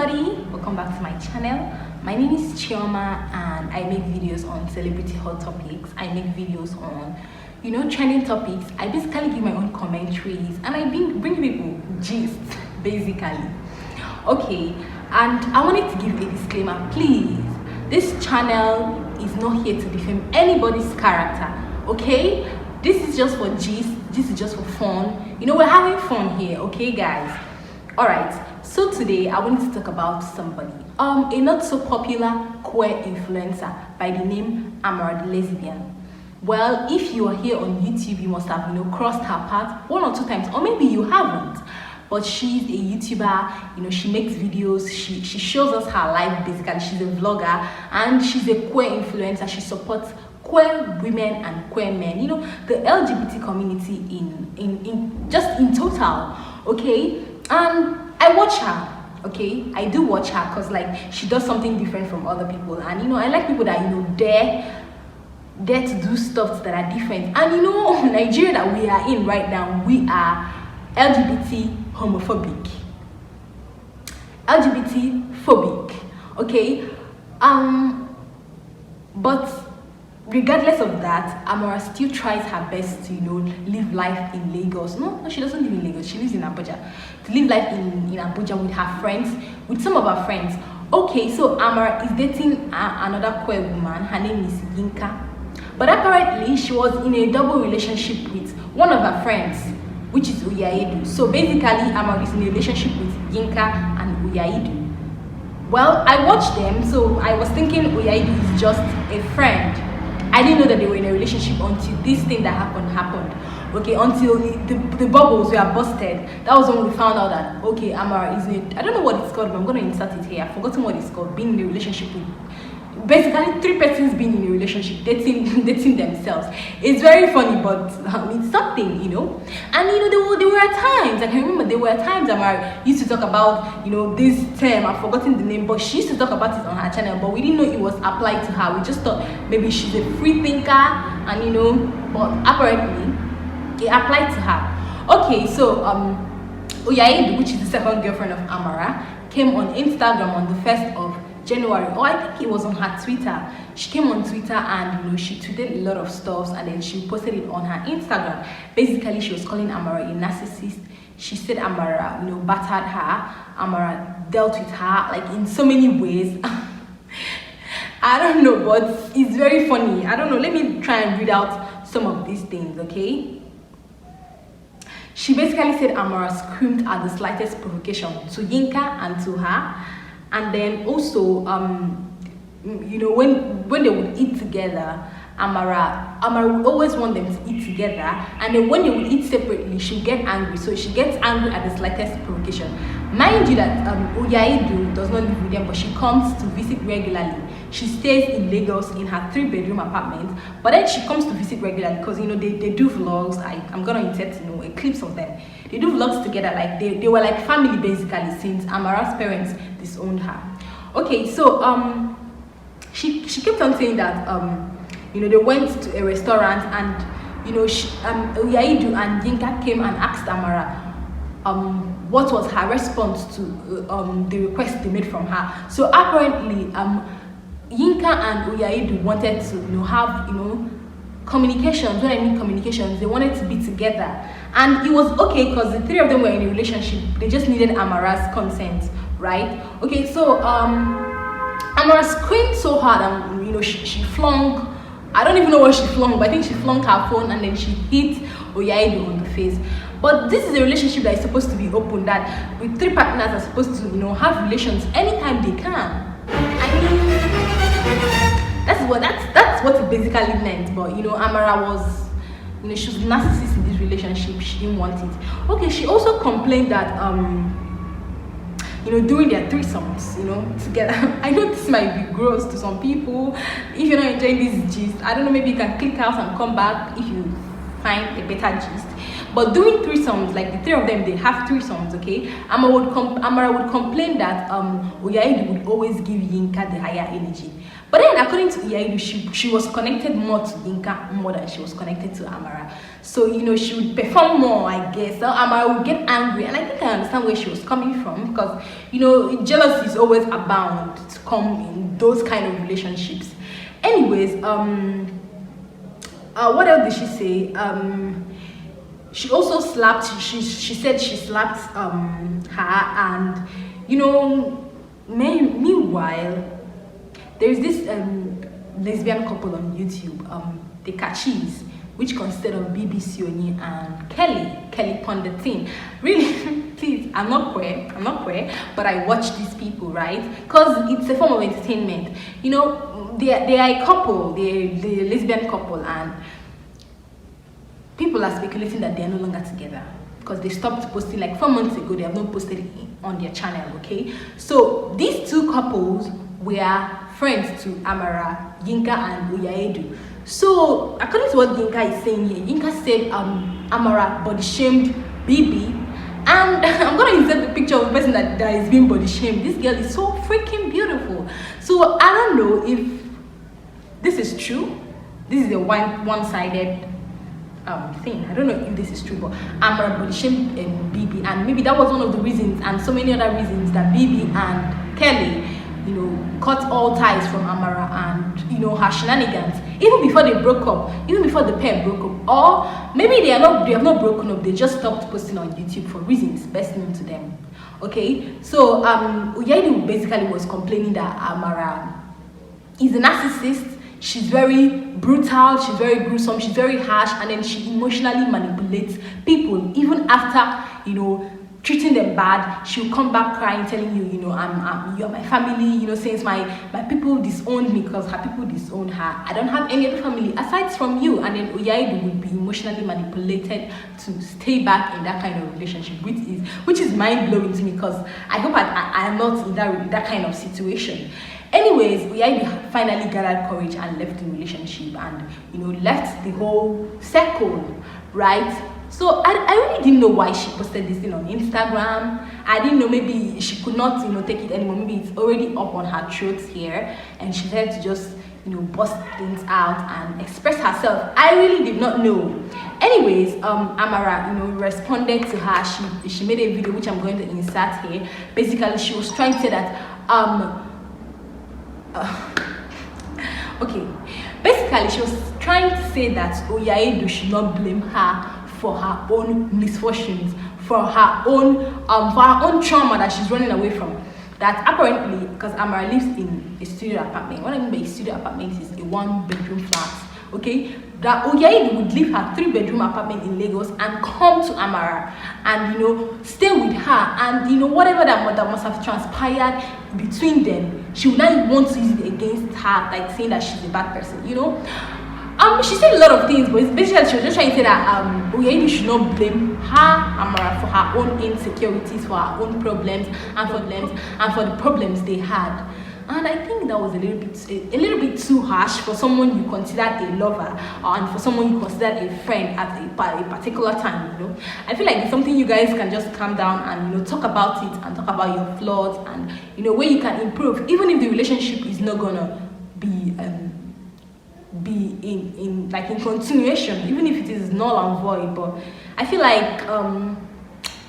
everybody, welcome back to my channel. My name is Chioma and I make videos on celebrity hot topics. I make videos on trending topics. I basically give my own commentaries and I bring people gist basically. Okay, and I wanted to give a disclaimer. Please, this channel is not here to defame anybody's character, okay? This is just for gist, this is just for fun. We're having fun here, okay guys? All right, so today I wanted to talk about somebody, a not so popular queer influencer by the name Amara the Lesbian. Well, if you are here on YouTube, you must have crossed her path one or two times, or maybe you haven't. But she's a YouTuber, she makes videos, she shows us her life basically. She's a vlogger and she's a queer influencer. She supports queer women and queer men, the LGBT community in total, okay? And I watch her, okay? I do watch her because like she does something different from other people, and I like people that dare to do stuff that are different. And Nigeria that we are in right now, we are LGBT homophobic, LGBT phobic, okay? But regardless of that, Amara still tries her best to live life in Lagos. No, she doesn't live in Lagos, she lives in Abuja. To live life in Abuja with her friends, with some of her friends. Okay, so Amara is dating another queer woman. Her name is Yinka, but apparently she was in a double relationship with one of her friends, which is Uyaidu. So basically Amara is in a relationship with Yinka and Uyaidu. Well, I watched them, so I was thinking Uyaidu is just a friend. I didn't know that they were in a relationship until this thing that happened. Okay, until the bubbles were busted. That was when we found out that okay, Amara is in I don't know what it's called, but I'm gonna insert it here. I've forgotten what it's called. Being in a relationship with basically three persons being in a relationship, dating themselves. It's very funny, but it's something, And there were times, I can remember there were times Amara used to talk about this term. I've forgotten the name, but she used to talk about it on her channel, but we didn't know it was applied to her. We just thought maybe she's a free thinker, and but apparently it applied to her. Okay, so Uyaidu, which is the second girlfriend of Amara, came on Instagram on the 1st of January, or I think it was on her Twitter. She came on Twitter and she tweeted a lot of stuff, and then she posted it on her Instagram. Basically, she was calling Amara a narcissist. She said Amara, battered her. Amara dealt with her like in so many ways. I don't know, but it's very funny. I don't know. Let me try and read out some of these things, okay? She basically said Amara screamed at the slightest provocation to Yinka and to her. And then also, when they would eat together, Amara would always want them to eat together. And then when they would eat separately, she would get angry. So she gets angry at the slightest provocation. Mind you that Uyaidu does not live with them, but she comes to visit regularly. She stays in Lagos in her 3-bedroom apartment, but then she comes to visit regularly because they do vlogs. I'm gonna insert clips of them. They do vlogs together, like they were like family basically, since Amara's parents disowned her. Okay, so she kept on saying that they went to a restaurant, and Uyaidu and Yinka came and asked Amara what was her response to the request they made from her. So apparently Yinka and Uyaidu wanted to have communications. When I mean communications, they wanted to be together, and it was okay because the three of them were in a relationship. They just needed Amara's consent, right? Okay, so Amara screamed so hard, and she flung. I don't even know what she flung, but I think she flung her phone, and then she hit Uyaidu on the face. But this is a relationship that is supposed to be open, that with three partners are supposed to have relations anytime they can. I mean, that's what it basically meant. But Amara was she was a narcissist in this relationship. She didn't want it. Okay, she also complained that during their threesomes together, I know this might be gross to some people. If you're not enjoying this gist, I don't know, maybe you can click out and come back if you find a better gist. But doing threesomes, like the three of them, they have threesomes, okay? Amara would complain that Uyaidu would always give Yinka the higher energy. But then, according to Iyaidu, she was connected more to Yinka more than she was connected to Amara. So, she would perform more, I guess. So Amara would get angry. And I think I understand where she was coming from because, jealousy is always abound to come in those kind of relationships. Anyways, what else did she say? She also slapped, she said she slapped her, and meanwhile, there's this lesbian couple on YouTube, the Kachis, which consisted of Bibi Sioni and Kelly Pondetin. Really, please, I'm not queer, but I watch these people, right? Because it's a form of entertainment. They are a couple, they're a lesbian couple, and people are speculating that they are no longer together because they stopped posting like 4 months ago. They have not posted it on their channel. Okay, so these two couples were friends to Amara, Yinka and Iyaidu. So according to what Yinka is saying here, Yinka said Amara body shamed Bibi, and I'm gonna insert the picture of the person that is being body shamed. This girl is so freaking beautiful. So I don't know if this is true. This is a one-sided thing. I don't know if this is true, but Amara body shamed Bibi, and maybe that was one of the reasons, and so many other reasons, that Bibi and Kelly cut all ties from Amara and her shenanigans even before they broke up, even before the pair broke up. Or maybe they have not broken up, they just stopped posting on YouTube for reasons best known to them. Okay, so Iyaidu basically was complaining that Amara is a narcissist. She's very brutal, she's very gruesome, she's very harsh, and then she emotionally manipulates people. Even after treating them bad, she'll come back crying, telling you, you're my family, since my people disowned me because her people disowned her, I don't have any other family aside from you. And then Iyaidu would be emotionally manipulated to stay back in that kind of relationship, which is mind-blowing to me, because I hope I am not in that kind of situation. Anyways, Iyaidu finally gathered courage and left the relationship and left the whole circle, right? So I really didn't know why she posted this thing on Instagram. I didn't know, maybe she could not take it anymore. Maybe it's already up on her throat here, and she had to just bust things out and express herself. I really did not know. Anyways, Amara responded to her. She made a video which I'm going to insert here. Basically, she was trying to say that okay, basically she was trying to say that Iyaidu should not blame her for her own misfortunes, for her own trauma that she's running away from. That apparently, because Amara lives in a studio apartment. What I mean by a studio apartment is a 1-bedroom flat. Okay, that Iyaidu would leave her 3-bedroom apartment in Lagos and come to Amara and stay with her, and whatever that must have transpired between them, she would not want to use it against her, like saying that she's a bad person. She said a lot of things, but basically she was just trying to say that Iyaidu should not blame her, Amara, for her own insecurities, for her own problems, and for the problems they had. And I think that was a little bit too harsh for someone you consider a lover, and for someone you consider a friend at a particular time. I feel like it's something you guys can just calm down and talk about it, and talk about your flaws, and where you can improve, even if the relationship is not gonna be in continuation, even if it is null and void. But I feel like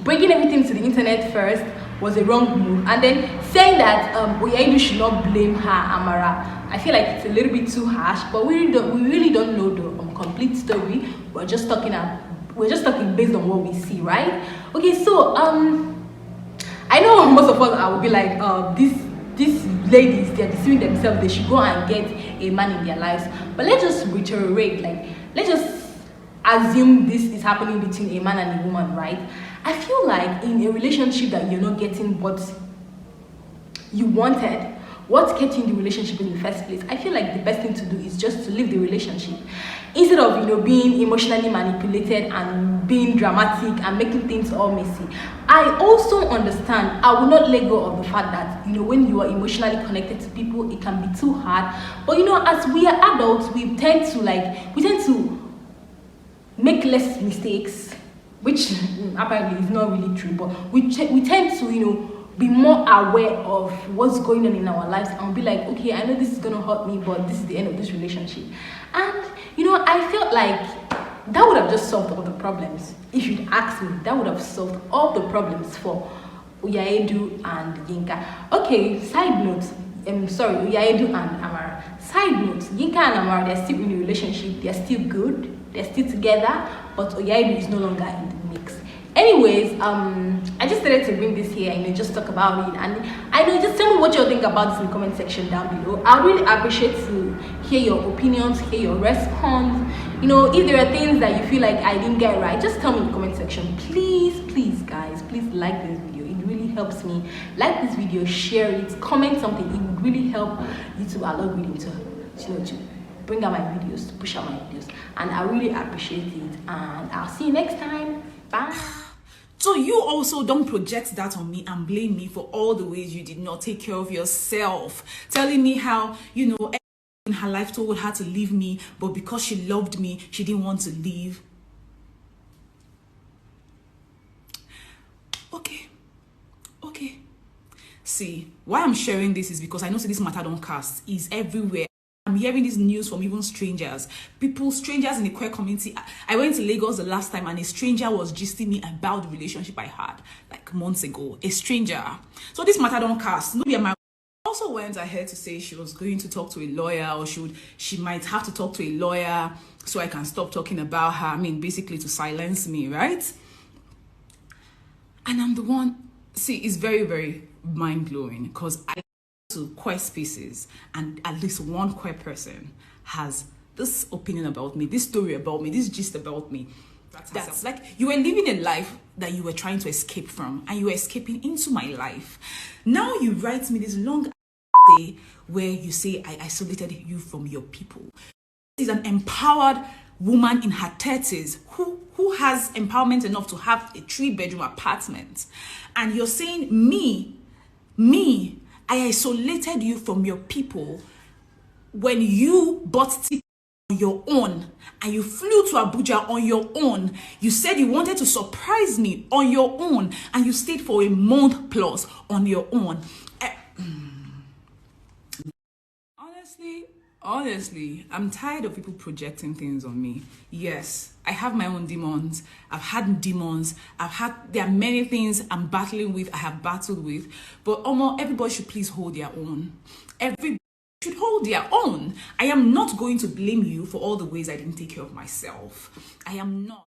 breaking everything to the internet first was a wrong move, and then saying that Iyaidu should not blame her, Amara, I feel like it's a little bit too harsh. But we really don't know the complete story. We're just talking based on what we see, right? Okay, so I know most of us will be like, these ladies, they're deceiving themselves, they should go and get a man in their lives. But let's just reiterate, let's just assume this is happening between a man and a woman, right? I feel like in a relationship that you're not getting what you wanted, what kept you in the relationship in the first place, I feel like the best thing to do is just to leave the relationship, instead of being emotionally manipulated and being dramatic and making things all messy. I also understand, I will not let go of the fact that when you are emotionally connected to people, it can be too hard. But as we are adults, we tend to make less mistakes, which apparently is not really true, but we tend to be more aware of what's going on in our lives and be like, okay, I know this is gonna hurt me, but this is the end of this relationship. And I felt like that would have just solved all the problems. If you'd asked me, that would have solved all the problems for Uyaedu and Yinka. Okay, side note, Uyaedu and Amara. Side note, Yinka and Amara, they're still in a relationship, they're still good, they're still together, but Uyaedu is no longer in the mix. Anyways, I just wanted to bring this here and just talk about it. And I know, just tell me what you think about this in the comment section down below. I really appreciate to hear your opinions, hear your response. If there are things that you feel like I didn't get right, just tell me in the comment section. Please, guys, please like this video. It really helps me. Like this video, share it, comment something. It would really help YouTube algorithm to bring out my videos, to push out my videos. And I really appreciate it. And I'll see you next time. Bye. So you also don't project that on me and blame me for all the ways you did not take care of yourself. Telling me how, in her life told her to leave me, but because she loved me, she didn't want to leave. Okay. See, why I'm sharing this is because I know this matter don't cast is everywhere. I'm hearing this news from even strangers in the queer community. I went to Lagos the last time and a stranger was gisting me about the relationship I had like months ago. A stranger. So this matter don't cast. Nobody also went ahead to say she was going to talk to a lawyer, or she might have to talk to a lawyer so I can stop talking about her. I mean, basically to silence me, right? And I'm the one. See, it's very, very mind-blowing because I to queer spaces and at least one queer person has this opinion about me, this story about me, this gist about me. That's like you were living a life that you were trying to escape from and you were escaping into my life. Now you write me this long day where you say I isolated you from your people. This is an empowered woman in her 30s who has empowerment enough to have a 3-bedroom apartment, and you're saying me I isolated you from your people when you bought tickets on your own and you flew to Abuja on your own. You said you wanted to surprise me on your own and you stayed for a month plus on your own. Honestly, I'm tired of people projecting things on me. Yes, I have my own demons. I've had demons. There are many things I'm battling with, I have battled with. But everybody should please hold their own. Everybody should hold their own. I am not going to blame you for all the ways I didn't take care of myself. I am not.